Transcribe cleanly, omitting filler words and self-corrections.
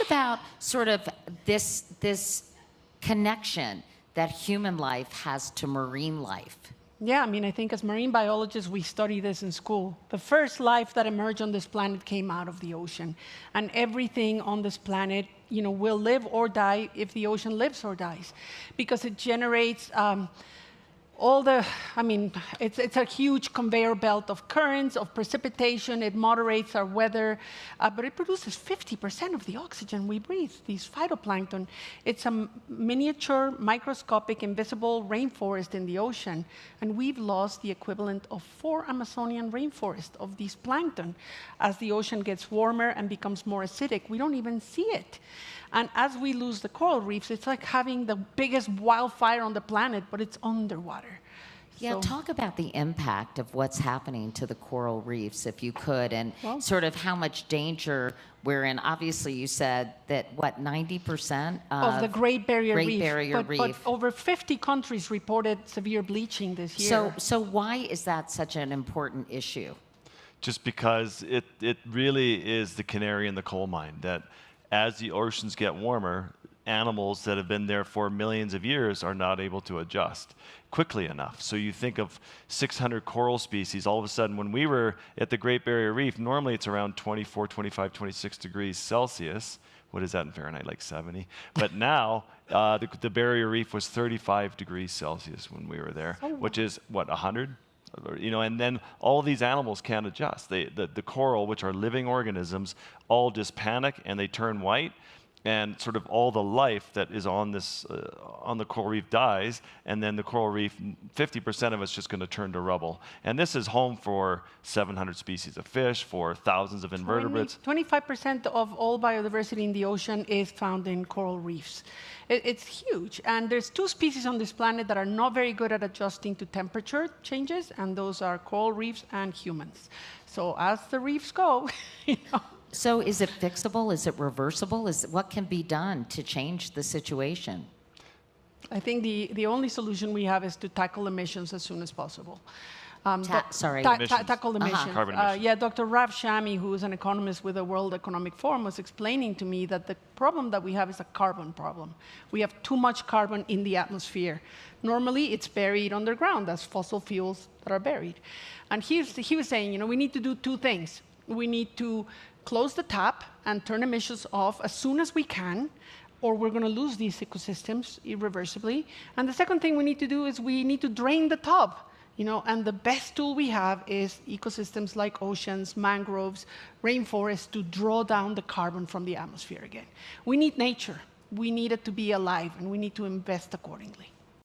about sort of this connection that human life has to marine life. Yeah, I mean, I think as marine biologists, we study this in school. The first life that emerged on this planet came out of the ocean. And everything on this planet, will live or die if the ocean lives or dies. Because it generates it's a huge conveyor belt of currents, of precipitation. It moderates our weather, but it produces 50% of the oxygen we breathe, these phytoplankton. It's a miniature, microscopic, invisible rainforest in the ocean, and we've lost the equivalent of 4 Amazonian rainforests of these plankton. As the ocean gets warmer and becomes more acidic, we don't even see it. And as we lose the coral reefs, it's like having the biggest wildfire on the planet, but it's underwater. Yeah, talk about the impact of what's happening to the coral reefs, if you could, and sort of how much danger we're in. Obviously, you said that, 90% of the Great Barrier Reef. But over 50 countries reported severe bleaching this year. So why is that such an important issue? Just because it really is the canary in the coal mine, that as the oceans get warmer, animals that have been there for millions of years are not able to adjust quickly enough. So you think of 600 coral species, all of a sudden when we were at the Great Barrier Reef, normally it's around 24, 25, 26 degrees Celsius. What is that in Fahrenheit, like 70? But now the Barrier Reef was 35 degrees Celsius when we were there, which is, 100? And then all these animals can't adjust. The coral, which are living organisms, all just panic and they turn white, and sort of all the life that is on this on the coral reef dies, and then the coral reef, 50% of it's just going to turn to rubble. And this is home for 700 species of fish, for thousands of invertebrates. 25% of all biodiversity in the ocean is found in coral reefs. It's huge, and there's 2 species on this planet that are not very good at adjusting to temperature changes, and those are coral reefs and humans. So as the reefs go, So is it fixable? Is it reversible? What can be done to change the situation? I think the only solution we have is to tackle emissions as soon as possible. Tackle emissions. Carbon emissions. Yeah, Dr. Rav Shami, who is an economist with the World Economic Forum, was explaining to me that the problem that we have is a carbon problem. We have too much carbon in the atmosphere. Normally, it's buried underground as fossil fuels that are buried. And he was saying, we need to do 2 things. We need to close the tap and turn emissions off as soon as we can, or we're going to lose these ecosystems irreversibly. And the second thing we need to do is we need to drain the tub. And the best tool we have is ecosystems like oceans, mangroves, rainforests to draw down the carbon from the atmosphere again. We need nature. We need it to be alive, and we need to invest accordingly.